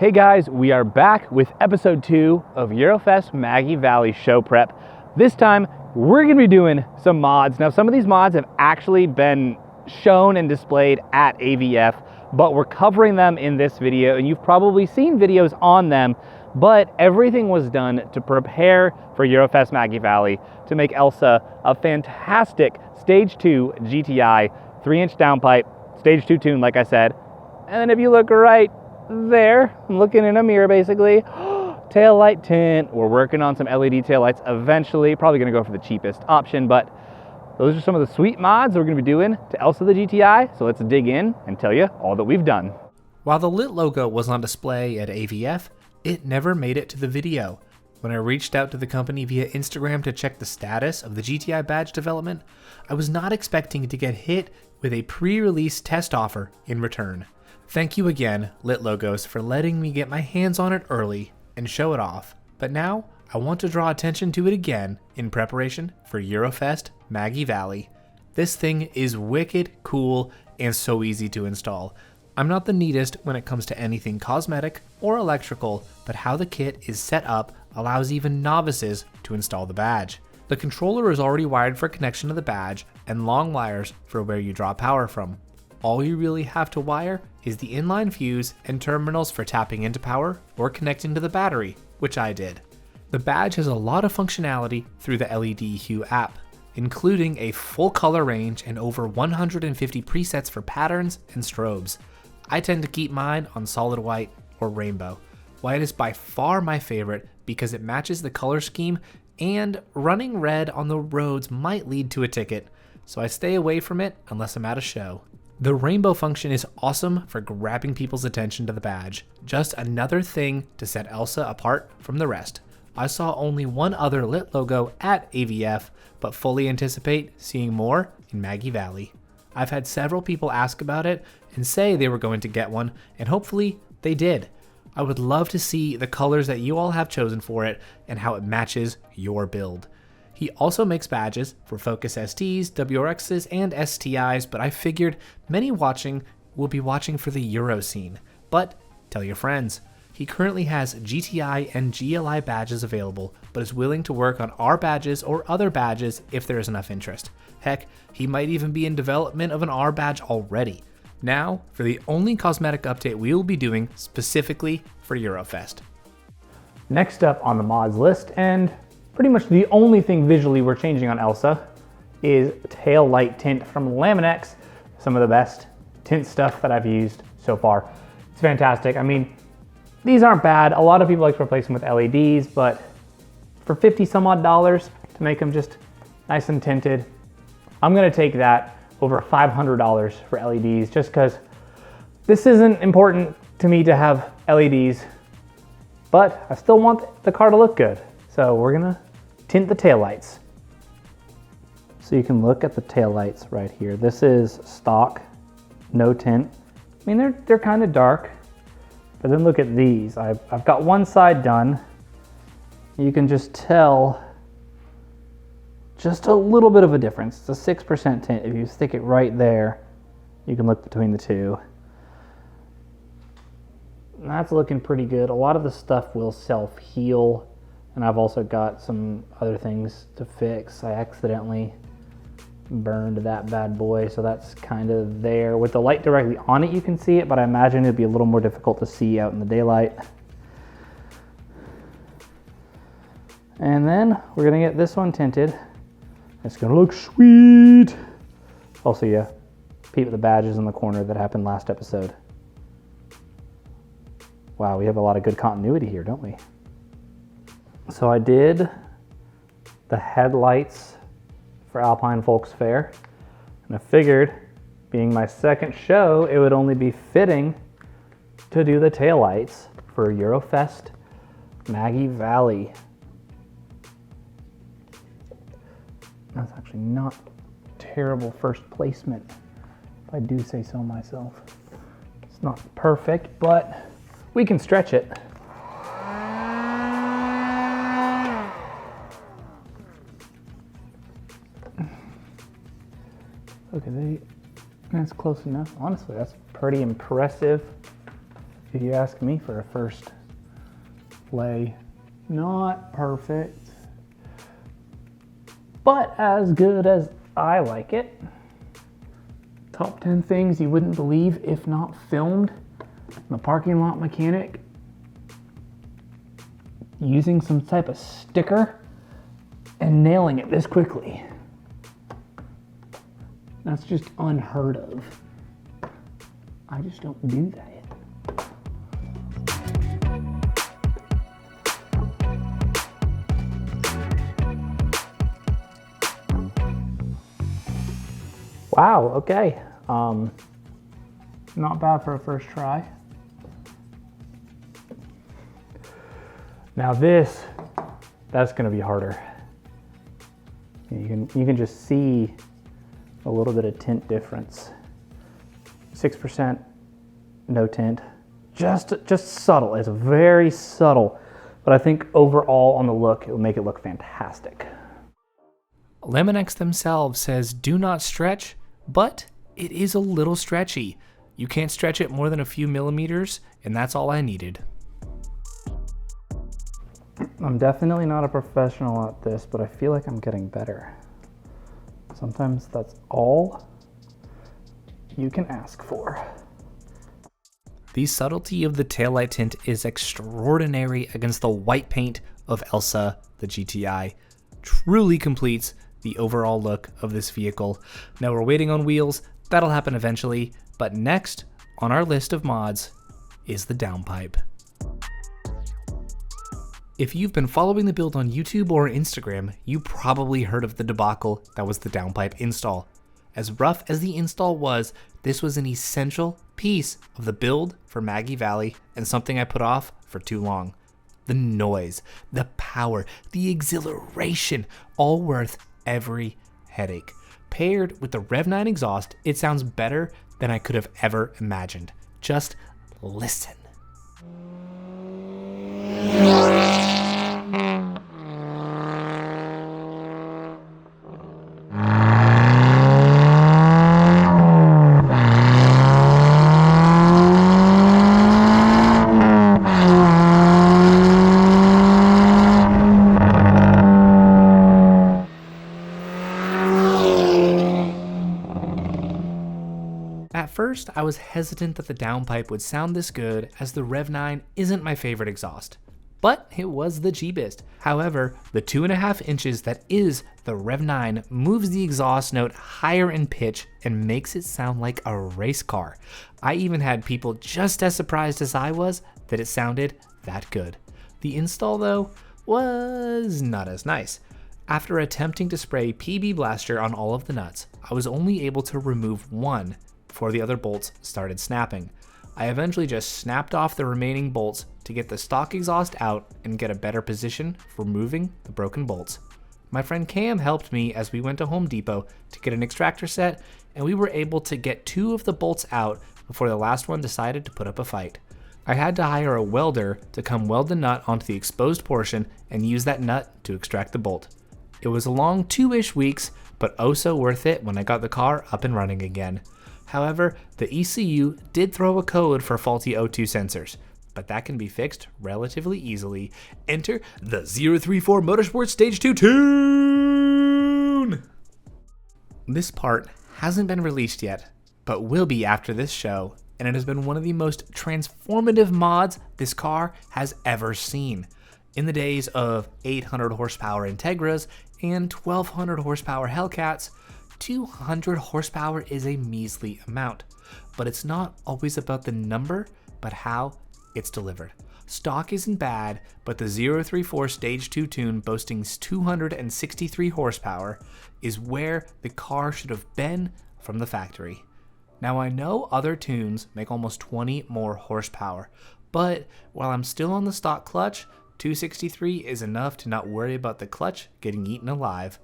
Hey guys, we are back with episode 2 of Eurofest Maggie Valley show prep. This time, we're gonna be doing some mods. Now, some of these mods have actually been shown and displayed at AVF, but we're covering them in this video, and you've probably seen videos on them, but everything was done to prepare for Eurofest Maggie Valley to make Elsa a fantastic Stage 2 GTI 3-inch downpipe, Stage 2 tune, like I said. And then if you look right there, I'm looking in a mirror basically, tail light tint. We're working on some LED tail lights eventually, probably gonna go for the cheapest option, but those are some of the sweet mods that we're gonna be doing to Elsa the GTI. So let's dig in and tell you all that we've done. While the lit logo was on display at AVF, it never made it to the video. When I reached out to the company via Instagram to check the status of the GTI badge development, I was not expecting to get hit with a pre-release test offer in return. Thank you again, Lit Logos, for letting me get my hands on it early and show it off. But now, I want to draw attention to it again in preparation for Eurofest Maggie Valley. This thing is wicked cool and so easy to install. I'm not the neatest when it comes to anything cosmetic or electrical, but how the kit is set up allows even novices to install the badge. The controller is already wired for connection to the badge and long wires for where you draw power from. All you really have to wire is the inline fuse and terminals for tapping into power or connecting to the battery, which I did. The badge has a lot of functionality through the LED Hue app, including a full color range and over 150 presets for patterns and strobes. I tend to keep mine on solid white or rainbow. White is by far my favorite because it matches the color scheme, and running red on the roads might lead to a ticket, so I stay away from it unless I'm at a show. The rainbow function is awesome for grabbing people's attention to the badge. Just another thing to set Elsa apart from the rest. I saw only one other lit logo at AVF, but fully anticipate seeing more in Maggie Valley. I've had several people ask about it and say they were going to get one, and hopefully they did. I would love to see the colors that you all have chosen for it and how it matches your build. He also makes badges for Focus STs, WRXs, and STIs, but I figured many watching will be watching for the Euro scene. But tell your friends. He currently has GTI and GLI badges available, but is willing to work on R badges or other badges if there is enough interest. Heck, he might even be in development of an R badge already. Now, for the only cosmetic update we will be doing specifically for Eurofest. Next up on the mods list, and pretty much the only thing visually we're changing on Elsa, is tail light tint from Laminex. Some of the best tint stuff that I've used so far. It's fantastic. I mean, these aren't bad. A lot of people like to replace them with LEDs, but for 50 some odd dollars to make them just nice and tinted, I'm gonna take that over $500 for LEDs, just because this isn't important to me to have LEDs, but I still want the car to look good. So we're gonna tint the taillights. So you can look at the taillights right here. This is stock, no tint. I mean, they're kind of dark, but then look at these. I've got one side done. You can just tell just a little bit of a difference. It's a 6% tint. If you stick it right there, you can look between the two. And that's looking pretty good. A lot of the stuff will self-heal, and I've also got some other things to fix. I accidentally burned that bad boy, so that's kind of there. With the light directly on it, you can see it, but I imagine it'd be a little more difficult to see out in the daylight. And then we're gonna get this one tinted. It's gonna look sweet. Also, yeah, peep at the badges in the corner that happened last episode. Wow, we have a lot of good continuity here, don't we? So I did the headlights for Alpine Folks Fair, and I figured, being my second show, it would only be fitting to do the taillights for Eurofest Maggie Valley. That's actually not terrible first placement, if I do say so myself. It's not perfect, but we can stretch it. Okay, that's close enough. Honestly, that's pretty impressive. If you ask me for a first play, not perfect, but as good as I like it. Top 10 things you wouldn't believe if not filmed. The parking lot mechanic using some type of sticker and nailing it this quickly. That's just unheard of. I just don't do that. Wow, okay. Not bad for a first try. Now that's gonna be harder. You can just see a little bit of tint difference. 6% no tint, just subtle. It's very subtle, but I think overall on the look, it will make it look fantastic. Laminex themselves says do not stretch, but it is a little stretchy. You can't stretch it more than a few millimeters, and that's all I needed. I'm definitely not a professional at this, but I feel like I'm getting better. Sometimes that's all you can ask for. The subtlety of the taillight tint is extraordinary against the white paint of Elsa, the GTI. Truly completes the overall look of this vehicle. Now we're waiting on wheels. That'll happen eventually. But next on our list of mods is the Downpipe. If you've been following the build on YouTube or Instagram, you probably heard of the debacle that was the Downpipe install. As rough as the install was, this was an essential piece of the build for Maggie Valley and something I put off for too long. The noise, the power, the exhilaration, all worth every headache. Paired with the Rev 9 exhaust, it sounds better than I could have ever imagined. Just listen. At first, I was hesitant that the Downpipe would sound this good, as the Rev 9 isn't my favorite exhaust. But it was the cheapest. However, the 2.5 inches that is the Rev 9 moves the exhaust note higher in pitch and makes it sound like a race car. I even had people just as surprised as I was that it sounded that good. The install though was not as nice. After attempting to spray PB Blaster on all of the nuts, I was only able to remove one before the other bolts started snapping. I eventually just snapped off the remaining bolts to get the stock exhaust out and get a better position for removing the broken bolts. My friend Cam helped me as we went to Home Depot to get an extractor set, and we were able to get 2 of the bolts out before the last one decided to put up a fight. I had to hire a welder to come weld the nut onto the exposed portion and use that nut to extract the bolt. It was a long 2-ish weeks, but oh so worth it when I got the car up and running again. However, the ECU did throw a code for faulty O2 sensors, but that can be fixed relatively easily. Enter the 034 Motorsport Stage 2 tune! This part hasn't been released yet, but will be after this show, and it has been one of the most transformative mods this car has ever seen. In the days of 800 horsepower Integras and 1200 horsepower Hellcats, 200 horsepower is a measly amount, but it's not always about the number, but how it's delivered. Stock isn't bad, but the 034 Stage 2 tune boasting 263 horsepower is where the car should have been from the factory. Now I know other tunes make almost 20 more horsepower, but while I'm still on the stock clutch, 263 is enough to not worry about the clutch getting eaten alive.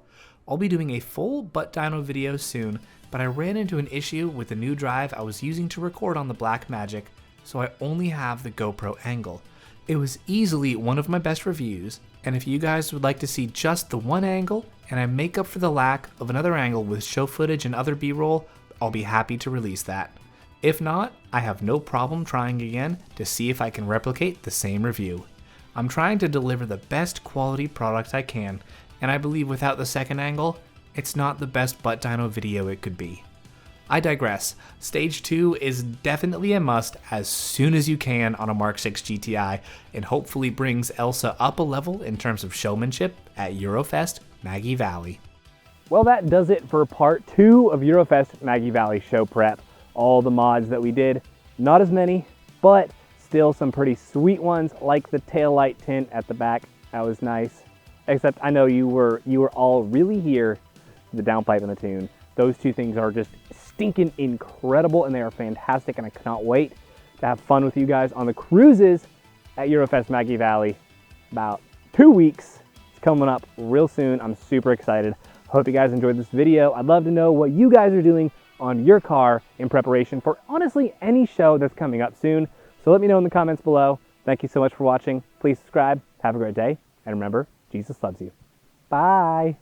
I'll be doing a full butt dyno video soon, but I ran into an issue with the new drive I was using to record on the Blackmagic, so I only have the GoPro angle. It was easily one of my best reviews, and if you guys would like to see just the one angle, and I make up for the lack of another angle with show footage and other B-roll, I'll be happy to release that. If not, I have no problem trying again to see if I can replicate the same review. I'm trying to deliver the best quality product I can, and I believe without the second angle, it's not the best butt dyno video it could be. I digress. Stage 2 is definitely a must as soon as you can on a Mark 6 GTI, and hopefully brings Elsa up a level in terms of showmanship at Eurofest Maggie Valley. Well, that does it for part 2 of Eurofest Maggie Valley show prep. All the mods that we did, not as many, but still some pretty sweet ones, like the taillight tint at the back. That was nice. Except I know you were all really here for the downpipe and the tune. Those two things are just stinking incredible, and they are fantastic, and I cannot wait to have fun with you guys on the cruises at Eurofest Maggie Valley. About 2 weeks. It's coming up real soon. I'm super excited. Hope you guys enjoyed this video. I'd love to know what you guys are doing on your car in preparation for honestly any show that's coming up soon. So let me know in the comments below. Thank you so much for watching. Please subscribe. Have a great day. And remember, Jesus loves you. Bye.